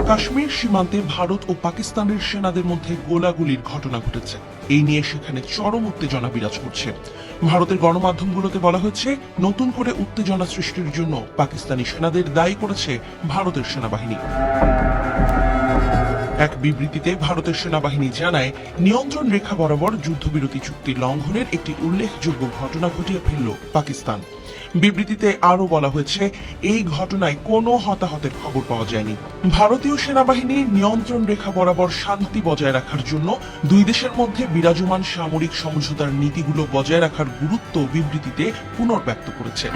কাশ্মীর সীমান্তে ভারত ও পাকিস্তানের সেনাদের মধ্যে গোলাগুলির ঘটনা ঘটেছে। এই নিয়ে সেখানে চরম উত্তেজনা বিরাজ করছে। ভারতের গণমাধ্যমগুলোতে বলা হয়েছে, নতুন করে উত্তেজনা সৃষ্টির জন্য পাকিস্তানি সেনাদের দায়ী করেছে ভারতের সেনাবাহিনী। এক বিবৃতিতে ভারতের সেনাবাহিনী জানায়, নিয়ন্ত্রণ রেখা বরাবর যুদ্ধবিরতি চুক্তি লঙ্ঘনের একটি উল্লেখযোগ্য ঘটনা ঘটিয়ে ফেলল পাকিস্তান। বিবৃতিতে আরও বলা হয়েছে, এই ঘটনায় কোনো হতাহতের খবর পাওয়া যায়নি। ভারতীয় সেনাবাহিনী নিয়ন্ত্রণ রেখা বরাবর শান্তি বজায় রাখার জন্য দুই দেশের মধ্যে বিরাজমান সামরিক সমঝোতার নীতিগুলো বজায় রাখার গুরুত্ব বিবৃতিতে পুনর্ব্যক্ত করেছে।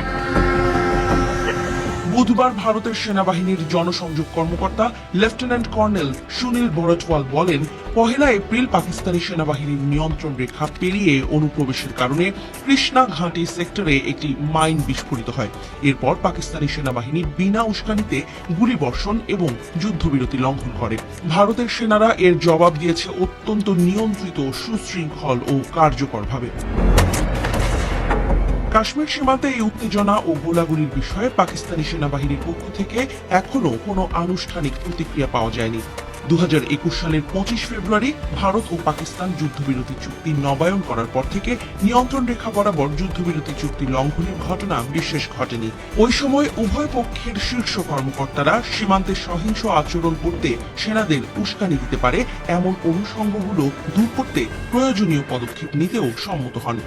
বুধবার ভারতের সেনাবাহিনীর জনসংযোগ কর্মকর্তা লেফটেন্যান্ট কর্নেল সুনীল বরজওয়াল বলেন, 1 এপ্রিল পাকিস্তানি সেনাবাহিনীর নিয়ন্ত্রণ রেখা পেরিয়ে অনুপ্রবেশের কারণে কৃষ্ণা ঘাঁটি সেক্টরে একটি মাইন বিস্ফোরিত হয়। এরপর পাকিস্তানি সেনাবাহিনী বিনা উস্কানিতে গুলিবর্ষণ এবং যুদ্ধবিরতি লঙ্ঘন করে। ভারতের সেনারা এর জবাব দিয়েছে অত্যন্ত নিয়ন্ত্রিত, সুশৃঙ্খল ও কার্যকরভাবে। কাশ্মীর সীমান্তে এই উত্তেজনা ও গোলাগুলির বিষয়ে পাকিস্তানি সেনাবাহিনীর পক্ষ থেকে এখনো কোনো আনুষ্ঠানিক প্রতিক্রিয়া পাওয়া যায়নি। 2021 সালের 25 ফেব্রুয়ারি ভারত ও পাকিস্তান যুদ্ধবিরতি চুক্তি নবায়ন করার পর থেকে নিয়ন্ত্রণ রেখা বরাবর যুদ্ধবিরতি চুক্তি লঙ্ঘনের ঘটনা বিশেষ ঘটেনি। ওই সময় উভয় পক্ষের শীর্ষ কর্মকর্তারা সীমান্তে সহিংস আচরণ করতে সেনাদের উস্কানি দিতে পারে এমন অনুষঙ্গগুলো দূর করতে প্রয়োজনীয় পদক্ষেপ নিতেও সম্মত হন।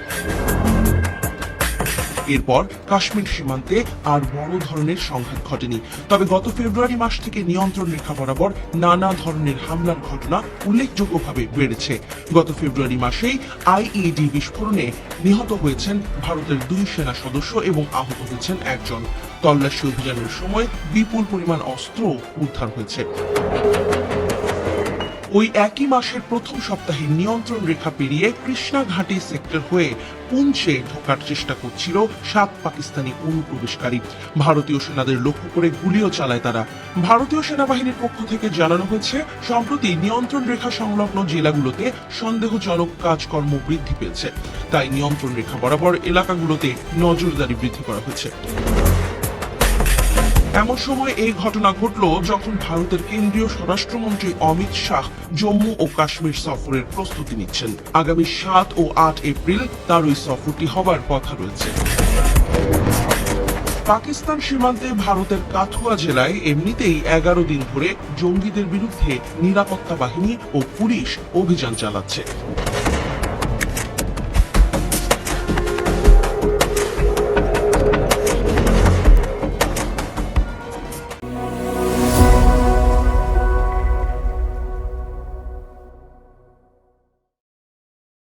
এরপর কাশ্মীর সীমান্তে আর বড় ধরনের সংঘাত ঘটেনি, তবে গত ফেব্রুয়ারি মাস থেকে নিয়ন্ত্রণ রেখা বরাবর নানা ধরনের হামলার ঘটনা উল্লেখযোগ্যভাবে বেড়েছে। গত ফেব্রুয়ারি মাসেই আইইডি বিস্ফোরণে নিহত হয়েছেন ভারতের 2 সেনা সদস্য এবং আহত হয়েছেন 1 জন। তল্লাশি অভিযানের সময় বিপুল পরিমাণ অস্ত্র উদ্ধার হয়েছে। ওই একই মাসের প্রথম সপ্তাহে নিয়ন্ত্রণ রেখা পেরিয়ে কৃষ্ণা ঘাঁটি সেক্টর হয়ে পুঞ্চে ঢোকার চেষ্টা করছিল 7 পাকিস্তানি অনুপ্রবেশকারী। ভারতীয় সেনাদের লক্ষ্য করে গুলিও চালায় তারা। ভারতীয় সেনাবাহিনীর পক্ষ থেকে জানানো হয়েছে, সম্প্রতি নিয়ন্ত্রণ রেখা সংলগ্ন জেলাগুলোতে সন্দেহজনক কাজকর্ম বৃদ্ধি পেয়েছে, তাই নিয়ন্ত্রণ রেখা বরাবর এলাকাগুলোতে নজরদারি বৃদ্ধি করা হয়েছে। এমন সময় এই ঘটনা ঘটল যখন ভারতের কেন্দ্রীয় স্বরাষ্ট্রমন্ত্রী অমিত শাহ জম্মু ও কাশ্মীর সফরের প্রস্তুতি নিচ্ছেন। আগামী 7 ও 8 এপ্রিল তার ওই সফরটি হবার কথা রয়েছে। পাকিস্তান সীমান্তে ভারতের কাথুয়া জেলায় এমনিতেই 11 দিন ধরে জঙ্গিদের বিরুদ্ধে নিরাপত্তা বাহিনী ও পুলিশ অভিযান চালাচ্ছে।